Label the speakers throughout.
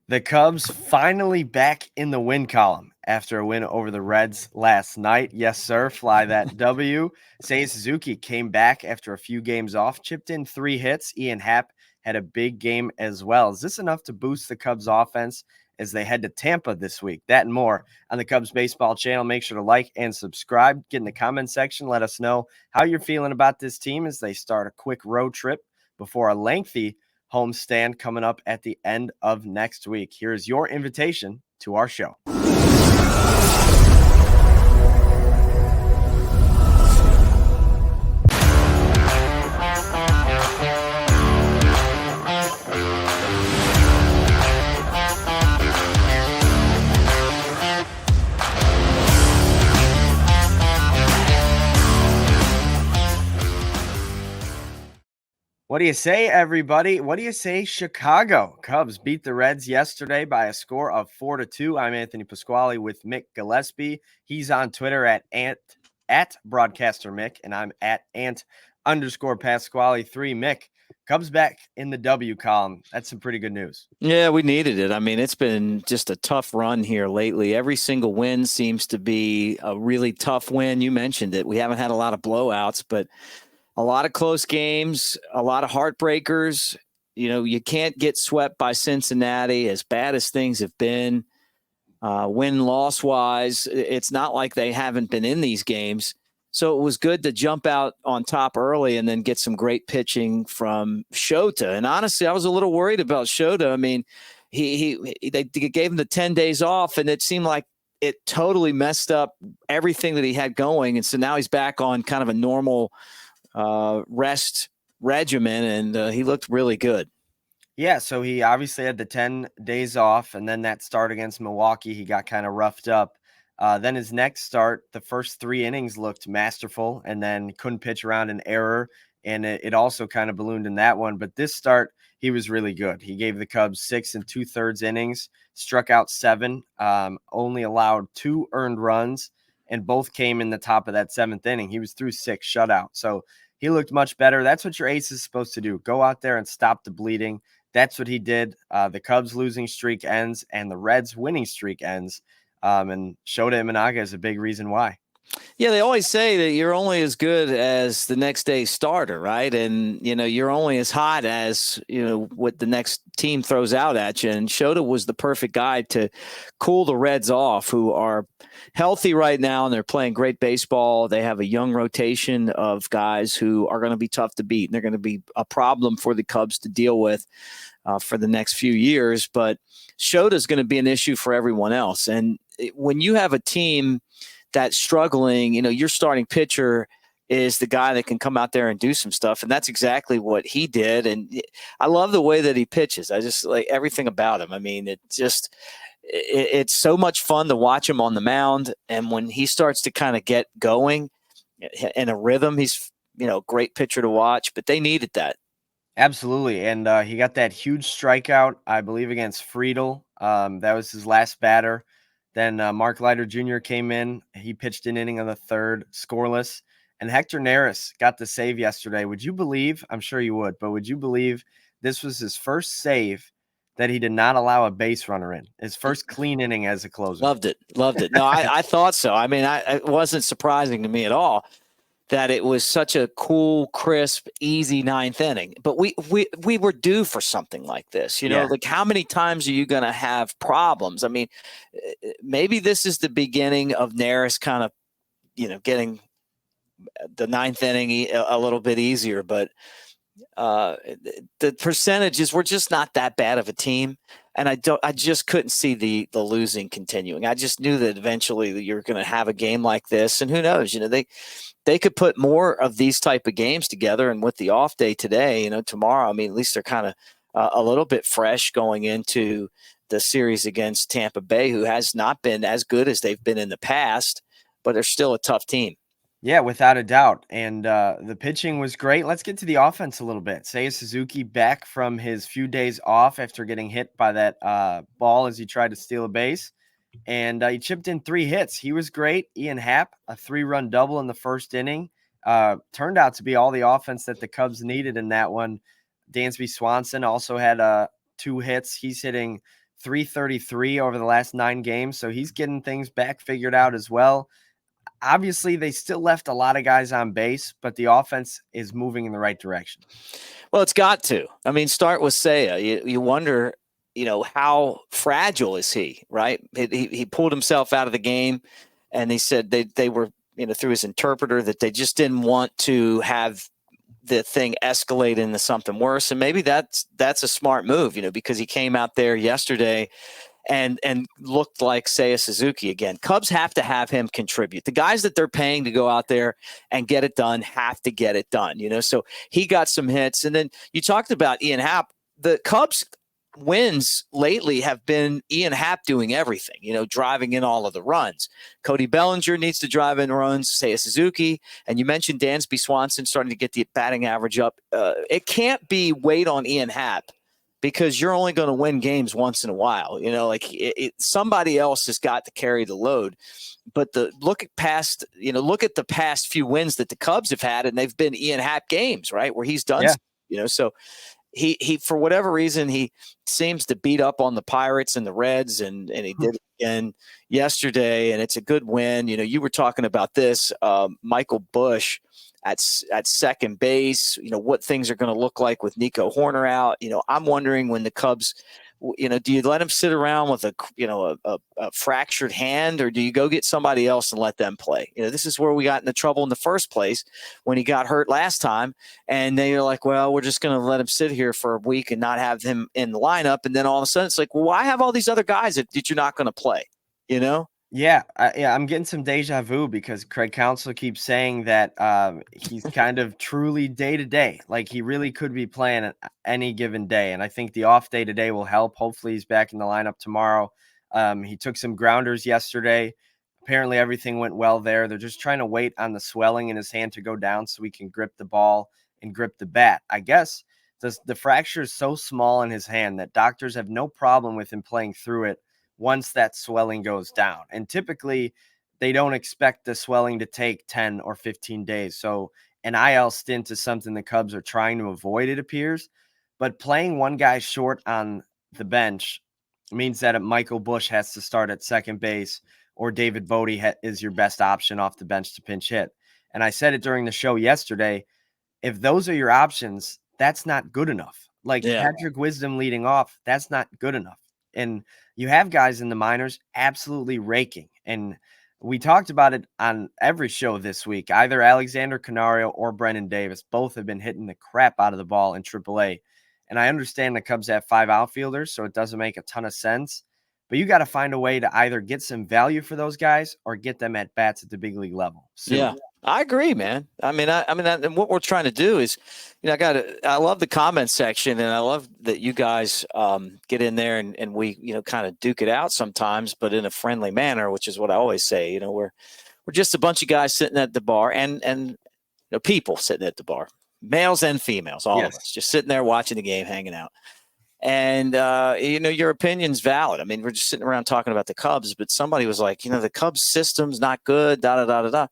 Speaker 1: The Cubs finally back in the win column after a win over the Reds last night. Yes, sir. Fly that W. Seiya Suzuki came back after a few games off, chipped in 3 hits. Ian Happ had a big game as well. Is this enough to boost the Cubs offense as they head to Tampa this week? That and more on the Cubs baseball channel. Make sure to like and subscribe. Get in the comment section. Let us know how you're feeling about this team as they start a quick road trip before a lengthy homestand coming up at the end of next week. Here's your invitation to our show. What do you say, everybody? What do you say, Chicago? Cubs beat the Reds yesterday by a score of 4-2. I'm Anthony Pasquale with Mick Gillespie. He's on Twitter at Broadcaster Mick, and I'm at @_Pasquale3. Mick, Cubs back in the W column. That's some pretty good news.
Speaker 2: Yeah, we needed it. I mean, it's been just a tough run here lately. Every single win seems to be a really tough win. You mentioned it. We haven't had a lot of blowouts, but a lot of close games, a lot of heartbreakers. You know, you can't get swept by Cincinnati as bad as things have been. Win-loss wise, it's not like they haven't been in these games. So it was good to jump out on top early and then get some great pitching from Shota. And honestly, I was a little worried about Shota. I mean, they gave him the 10 days off, and it seemed like it totally messed up everything that he had going. And so now he's back on kind of a normal rest regimen, and he looked really good.
Speaker 1: Yeah, so he obviously had the 10 days off, and then that start against Milwaukee, he got kind of roughed up. Then his next start, the first 3 innings looked masterful, and then couldn't pitch around an error, and it also kind of ballooned in that one. But this start, he was really good. He gave the Cubs 6 2/3 innings, struck out 7, only allowed 2 earned runs, and both came in the top of that 7th inning. He was through 6 shutout. So he looked much better. That's what your ace is supposed to do. Go out there and stop the bleeding. That's what he did. The Cubs losing streak ends and the Reds winning streak ends. And Shota Imanaga is a big reason why.
Speaker 2: Yeah, they always say that you're only as good as the next day's starter, right? And, you know, you're only as hot as, you know, what the next team throws out at you. And Shota was the perfect guy to cool the Reds off, who are healthy right now, and they're playing great baseball. They have a young rotation of guys who are going to be tough to beat, and they're going to be a problem for the Cubs to deal with for the next few years. But Shota is going to be an issue for everyone else. And when you have a team that's struggling, you know, your starting pitcher is the guy that can come out there and do some stuff. And that's exactly what he did. And I love the way that he pitches. I just like everything about him. I mean, it's so much fun to watch him on the mound. And when he starts to kind of get going in a rhythm, he's, you know, great pitcher to watch, but they needed that.
Speaker 1: Absolutely. And he got that huge strikeout, I believe, against Friedel. That was his last batter. Then Mark Leiter Jr. came in. He pitched an inning on the 3rd, scoreless. And Hector Neris got the save yesterday. Would you believe, I'm sure you would, but would you believe this was his first save that he did not allow a base runner in? His first clean inning as a closer.
Speaker 2: Loved it. No, I thought so. I mean, it wasn't surprising to me at all that it was such a cool, crisp, easy 9th inning. But we were due for something like this. You know, like how many times are you going to have problems? I mean, maybe this is the beginning of Neris kind of, you know, getting the 9th inning a little bit easier. But the percentages were just not that bad of a team. And I just couldn't see the losing continuing. I just knew that eventually you're going to have a game like this. And who knows, you know, they could put more of these type of games together. And with the off day today, you know, tomorrow, I mean, at least they're kind of a little bit fresh going into the series against Tampa Bay, who has not been as good as they've been in the past, but they're still a tough team.
Speaker 1: Yeah, without a doubt. And the pitching was great. Let's get to the offense a little bit. Seiya Suzuki back from his few days off after getting hit by that ball as he tried to steal a base. And he chipped in 3 hits. He was great. Ian Happ, a 3-run double in the first inning. Turned out to be all the offense that the Cubs needed in that one. Dansby Swanson also had 2 hits. He's hitting .333 over the last 9 games. So he's getting things back figured out as well. Obviously, they still left a lot of guys on base, but the offense is moving in the right direction.
Speaker 2: Well, it's got to. I mean, start with Seiya. You wonder, how fragile is he, right? He pulled himself out of the game, and he said they were, through his interpreter, that they just didn't want to have the thing escalate into something worse. And maybe that's a smart move, because he came out there yesterday and looked like Seiya Suzuki again. Cubs have to have him contribute. The guys that they're paying to go out there and get it done have to get it done, So he got some hits. And then you talked about Ian Happ. The Cubs wins lately have been Ian Happ doing everything, driving in all of the runs. Cody Bellinger needs to drive in runs, Seiya Suzuki, and you mentioned Dansby Swanson starting to get the batting average up. It can't be weight on Ian Happ, because you're only going to win games once in a while. Somebody else has got to carry the load. But look at the past few wins that the Cubs have had, and they've been Ian Happ games, right, where he's done, so he for whatever reason, he seems to beat up on the Pirates and the Reds, and he did it again yesterday, and it's a good win. You were talking about this, Michael Busch at second base, what things are going to look like with Nico Hoerner out. I'm wondering, when the Cubs, do you let him sit around with a fractured hand, or do you go get somebody else and let them play? This is where we got into trouble in the first place when he got hurt last time, and they are like, well, we're just going to let him sit here for a week and not have him in the lineup. And then all of a sudden it's like, well, why have all these other guys that you're not going to play,
Speaker 1: Yeah, I'm getting some deja vu, because Craig Counsell keeps saying that he's kind of truly day to day. Like, he really could be playing any given day. And I think the off day today will help. Hopefully he's back in the lineup tomorrow. He took some grounders yesterday. Apparently everything went well there. They're just trying to wait on the swelling in his hand to go down so he can grip the ball and grip the bat. I guess the fracture is so small in his hand that doctors have no problem with him playing through it once that swelling goes down. And typically they don't expect the swelling to take 10 or 15 days. So an IL stint is something the Cubs are trying to avoid, it appears. But playing one guy short on the bench means that Michael Busch has to start at second base, or David Bote is your best option off the bench to pinch hit. And I said it during the show yesterday, if those are your options, that's not good enough. Patrick Wisdom leading off, that's not good enough. And you have guys in the minors absolutely raking. And we talked about it on every show this week. Either Alexander Canario or Brennan Davis both have been hitting the crap out of the ball in AAA. And I understand the Cubs have 5 outfielders, so it doesn't make a ton of sense. But you got to find a way to either get some value for those guys or get them at bats at the big league level.
Speaker 2: Yeah, I agree, man. And what we're trying to do is, I love the comment section, and I love that you guys get in there and we, kind of duke it out sometimes, but in a friendly manner, which is what I always say. We're just a bunch of guys sitting at the bar, and people sitting at the bar, males and females, all of us, just sitting there watching the game, hanging out. And, your opinion's valid. I mean, we're just sitting around talking about the Cubs, but somebody was like, the Cubs system's not good, da-da-da-da-da.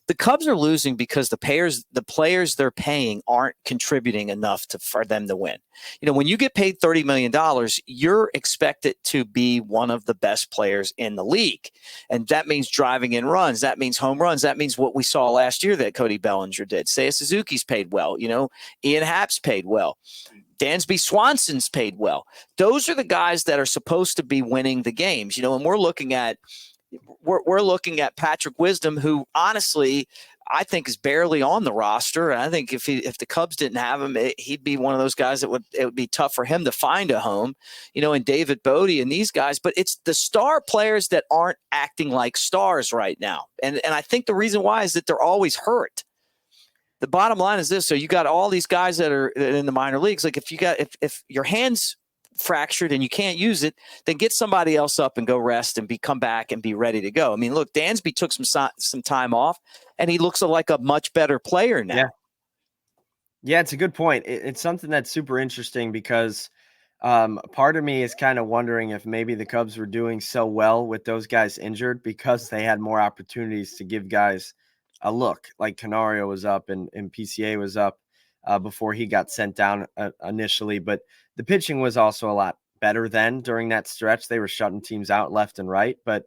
Speaker 2: The Cubs are losing because the players they're paying aren't contributing enough for them to win. When you get paid $30 million, you're expected to be one of the best players in the league. And that means driving in runs. That means home runs. That means what we saw last year that Cody Bellinger did. Seiya Suzuki's paid well. Ian Happ's paid well. Dansby Swanson's paid well. Those are the guys that are supposed to be winning the games, and we're looking at Patrick Wisdom, who honestly I think is barely on the roster. And I think if the Cubs didn't have him, he'd be one of those guys it would be tough for him to find a home, and David Bote and these guys. But it's the star players that aren't acting like stars right now. And I think the reason why is that they're always hurt. The bottom line is this. So you got all these guys that are in the minor leagues. Like if your hand's fractured and you can't use it, then get somebody else up and go rest and come back and be ready to go. I mean, look, Dansby took some time off and he looks like a much better player now.
Speaker 1: Yeah, it's a good point. It's something that's super interesting because part of me is kind of wondering if maybe the Cubs were doing so well with those guys injured because they had more opportunities to give guys a look. Like Canario was up and PCA was up before he got sent down initially, but the pitching was also a lot better then during that stretch. They were shutting teams out left and right, but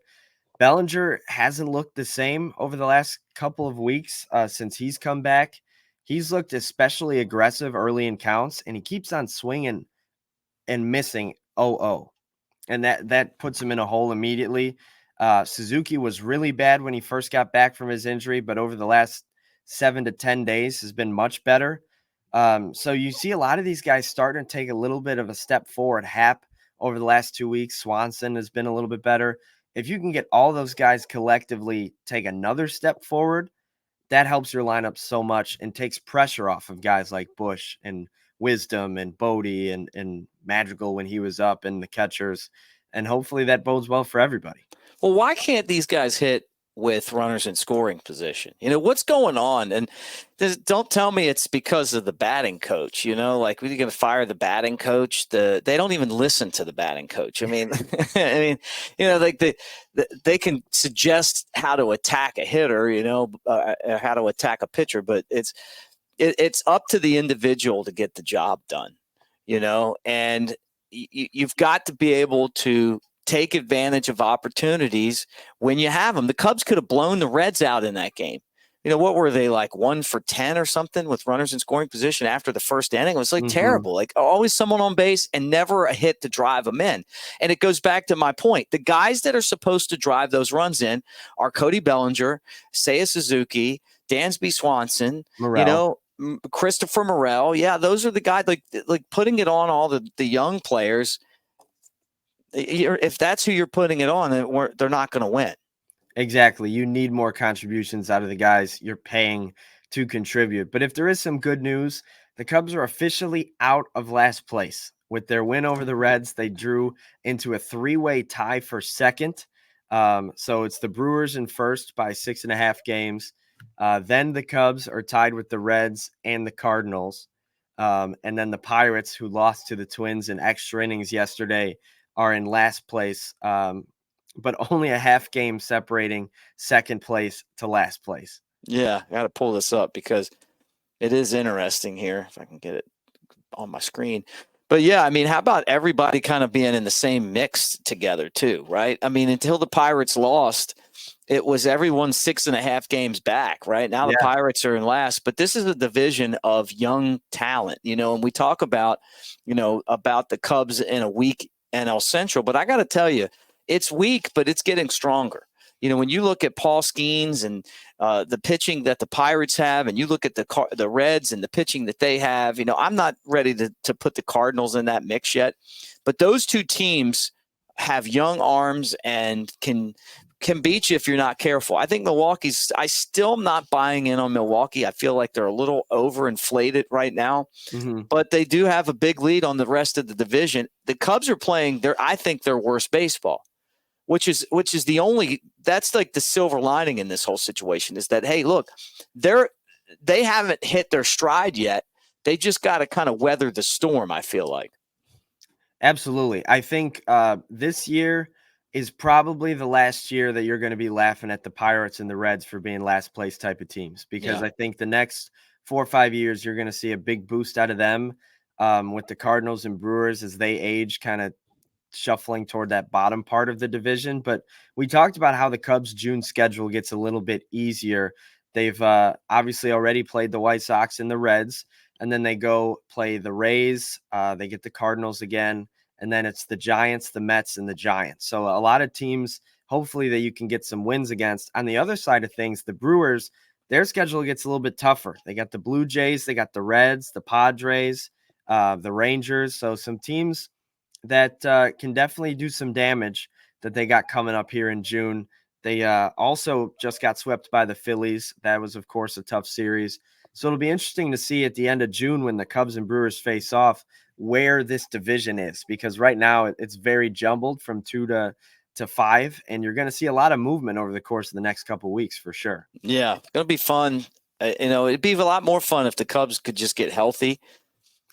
Speaker 1: Bellinger hasn't looked the same over the last couple of weeks since he's come back. He's looked especially aggressive early in counts, and he keeps on swinging and missing 0-0. And that puts him in a hole immediately. Suzuki was really bad when he first got back from his injury, but over the last 7 to 10 days has been much better. So you see a lot of these guys starting to take a little bit of a step forward. Happ over the last 2 weeks, Swanson has been a little bit better. If you can get all those guys collectively take another step forward, that helps your lineup so much and takes pressure off of guys like Busch and Wisdom and Bodie and Madrigal when he was up, and the catchers. And hopefully that bodes well for everybody.
Speaker 2: Well, why can't these guys hit with runners in scoring position? What's going on? And don't tell me it's because of the batting coach. Like, we're going to fire the batting coach. They don't even listen to the batting coach. I mean, like they can suggest how to attack a hitter, how to attack a pitcher, but it's up to the individual to get the job done, and you've got to be able to take advantage of opportunities when you have them. The Cubs could have blown the Reds out in that game. What were they, like 1 for 10 or something with runners in scoring position after the first inning? It was like terrible, like always someone on base and never a hit to drive them in. And it goes back to my point. The guys that are supposed to drive those runs in are Cody Bellinger, Seiya Suzuki, Dansby Swanson,
Speaker 1: Morel.
Speaker 2: Christopher Morel. Yeah, those are the guys, like putting it on all the young players. If that's who you're putting it on, they're not going to win.
Speaker 1: Exactly. You need more contributions out of the guys you're paying to contribute. But if there is some good news, the Cubs are officially out of last place. With their win over the Reds, they drew into a 3-way tie for second. So it's the Brewers in first by 6.5 games. Then the Cubs are tied with the Reds and the Cardinals. And then the Pirates, who lost to the Twins in extra innings yesterday, are in last place, but only a half game separating second place to last place.
Speaker 2: Yeah, I got to pull this up because it is interesting here, if I can get it on my screen. But yeah, I mean, how about everybody kind of being in the same mix together too, right? I mean, until the Pirates lost, it was everyone 6.5 games back, right? Now the Pirates are in last, but this is a division of young talent, and we talk about, about the Cubs in a weak NL Central, but I got to tell you, it's weak, but it's getting stronger. When you look at Paul Skeens and the pitching that the Pirates have, and you look at the Reds and the pitching that they have, I'm not ready to put the Cardinals in that mix yet, but those two teams have young arms and can beat you if you're not careful. I think I still am not buying in on Milwaukee. I feel like they're a little overinflated right now, but they do have a big lead on the rest of the division. The Cubs are playing I think their worst baseball, which is that's like the silver lining in this whole situation is that, hey, look, they haven't hit their stride yet. They just got to kind of weather the storm, I feel like.
Speaker 1: Absolutely. I think this year is probably the last year that you're going to be laughing at the Pirates and the Reds for being last place type of teams, because I think the next 4 or 5 years, you're going to see a big boost out of them with the Cardinals and Brewers as they age, kind of shuffling toward that bottom part of the division. But we talked about how the Cubs' June schedule gets a little bit easier. They've obviously already played the White Sox and the Reds, and then they go play the Rays. They get the Cardinals again. And then it's the Giants, the Mets, and the Giants. So a lot of teams, hopefully, that you can get some wins against. On the other side of things, the Brewers, their schedule gets a little bit tougher. They got the Blue Jays, they got the Reds, the Padres, the Rangers. So some teams that can definitely do some damage that they got coming up here in June. They also just got swept by the Phillies. That was, of course, a tough series. So it'll be interesting to see at the end of June when the Cubs and Brewers face off where this division is, because right now it's very jumbled from 2 to 5, and you're going to see a lot of movement over the course of the next couple of weeks for sure.
Speaker 2: Yeah, it's going to be fun. It'd be a lot more fun if the Cubs could just get healthy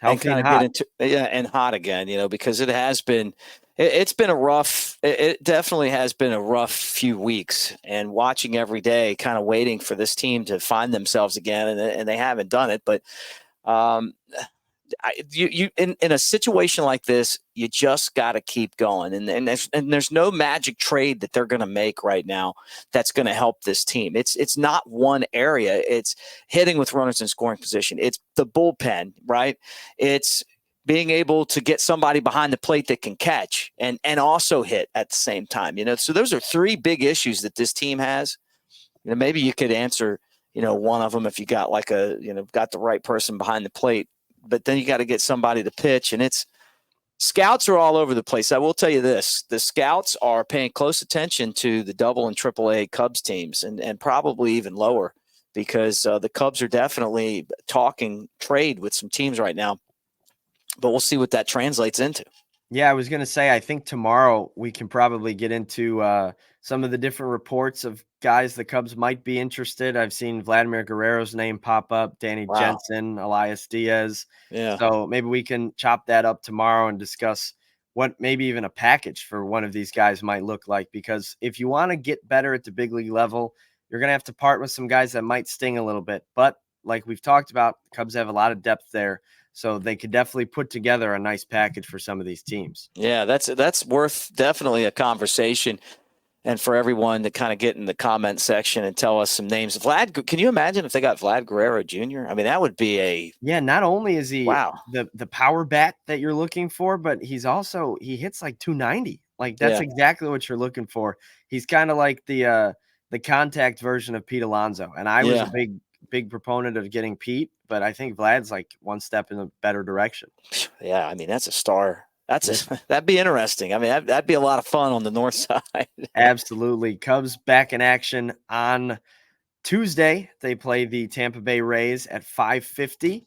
Speaker 2: and kind of get into and hot again, because it has been it's been a rough it definitely has been a rough few weeks, and watching every day, kind of waiting for this team to find themselves again, and they haven't done it, but in a situation like this, you just got to keep going. And there's no magic trade that they're going to make right now that's going to help this team. It's not one area. It's hitting with runners in scoring position. It's the bullpen, right? It's being able to get somebody behind the plate that can catch and also hit at the same time. So those are three big issues that this team has. Maybe you could answer, one of them if you got got the right person behind the plate. But then you got to get somebody to pitch, and scouts are all over the place. I will tell you this: the scouts are paying close attention to the double and triple A Cubs teams, and probably even lower, because the Cubs are definitely talking trade with some teams right now. But we'll see what that translates into.
Speaker 1: Yeah, I was going to say, I think tomorrow we can probably get into some of the different reports of guys the Cubs might be interested. I've seen Vladimir Guerrero's name pop up, Danny Jensen, Elias Diaz.
Speaker 2: Yeah.
Speaker 1: So maybe we can chop that up tomorrow and discuss what maybe even a package for one of these guys might look like. Because if you want to get better at the big league level, you're going to have to part with some guys that might sting a little bit. But like we've talked about, the Cubs have a lot of depth there. So they could definitely put together a nice package for some of these teams.
Speaker 2: Yeah, that's worth definitely a conversation, and for everyone to kind of get in the comment section and tell us some names. Vlad, can you imagine if they got Vlad Guerrero Jr.? I mean, that would be
Speaker 1: not only is he the power bat that you're looking for, but he hits like 290. Like that's exactly what you're looking for. He's kind of like the contact version of Pete Alonso, and I was a big proponent of getting Pete, but I think Vlad's like one step in a better direction.
Speaker 2: Yeah, I mean, that's a star. That'd be interesting. I mean, that'd be a lot of fun on the north side.
Speaker 1: Absolutely. Cubs back in action on Tuesday. They play the Tampa Bay Rays at 5:50.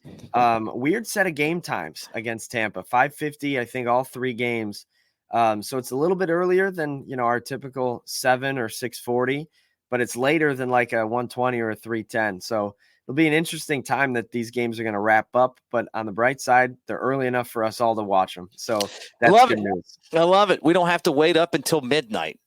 Speaker 1: Weird set of game times against Tampa. 5:50, I think all three games. So it's a little bit earlier than our typical 7 or 6:40. But it's later than like a 1:20 or a 3:10. So it'll be an interesting time that these games are going to wrap up. But on the bright side, they're early enough for us all to watch them. So that's good news.
Speaker 2: I love it. We don't have to wait up until midnight.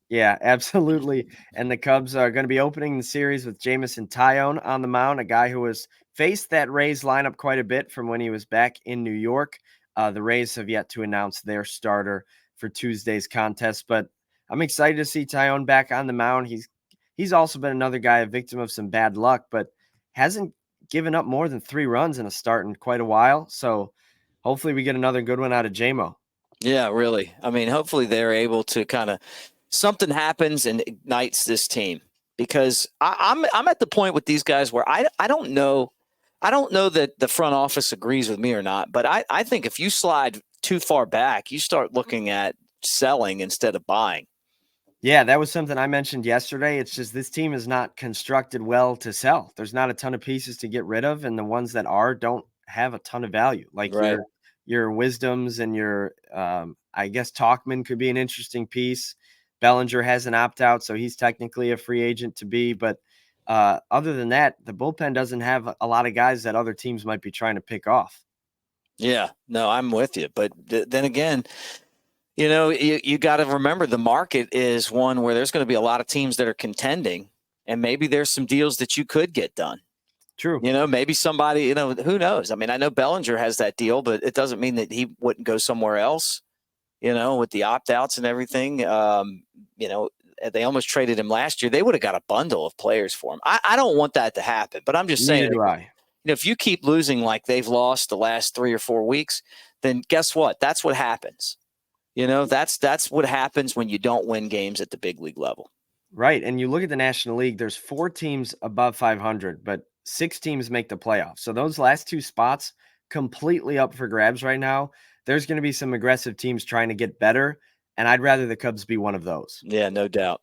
Speaker 1: Yeah, absolutely. And the Cubs are going to be opening the series with Jameson Taillon on the mound, a guy who has faced that Rays lineup quite a bit from when he was back in New York. The Rays have yet to announce their starter for Tuesday's contest, but I'm excited to see Taillon back on the mound. He's also been another guy, a victim of some bad luck, but hasn't given up more than 3 runs in a start in quite a while. So hopefully we get another good one out of JMO.
Speaker 2: Yeah, really. I mean, hopefully they're able to kind of something happens and ignites this team, because I'm at the point with these guys where I don't know that the front office agrees with me or not, but I think if you slide too far back, you start looking at selling instead of buying.
Speaker 1: Yeah, that was something I mentioned yesterday. It's just this team is not constructed well to sell. There's not a ton of pieces to get rid of, and the ones that are don't have a ton of value. Like your Wisdoms and your I guess Talkman could be an interesting piece. Bellinger has an opt-out, so he's technically a free agent to be. But other than that, the bullpen doesn't have a lot of guys that other teams might be trying to pick off.
Speaker 2: Yeah, no, I'm with you. But then again, you got to remember the market is one where there's going to be a lot of teams that are contending, and maybe there's some deals that you could get done.
Speaker 1: True.
Speaker 2: Maybe somebody, who knows? I mean, I know Bellinger has that deal, but it doesn't mean that he wouldn't go somewhere else, with the opt-outs and everything. They almost traded him last year. They would have got a bundle of players for him. I don't want that to happen, but I'm just saying,
Speaker 1: Neither do I.
Speaker 2: If you keep losing like they've lost the last 3 or 4 weeks, then guess what? That's what happens. That's what happens when you don't win games at the big league level.
Speaker 1: Right. And you look at the National League, there's 4 teams above 500, but 6 teams make the playoffs. So those last 2 spots completely up for grabs right now. There's going to be some aggressive teams trying to get better, and I'd rather the Cubs be one of those.
Speaker 2: Yeah, no doubt.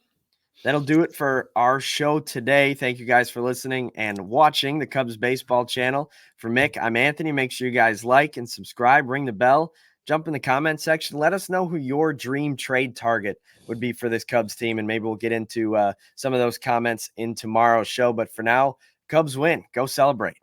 Speaker 1: That'll do it for our show today. Thank you guys for listening and watching the Cubs Baseball channel. For Mick, I'm Anthony. Make sure you guys like and subscribe, ring the bell. Jump in the comment section. Let us know who your dream trade target would be for this Cubs team, and maybe we'll get into some of those comments in tomorrow's show. But for now, Cubs win. Go celebrate.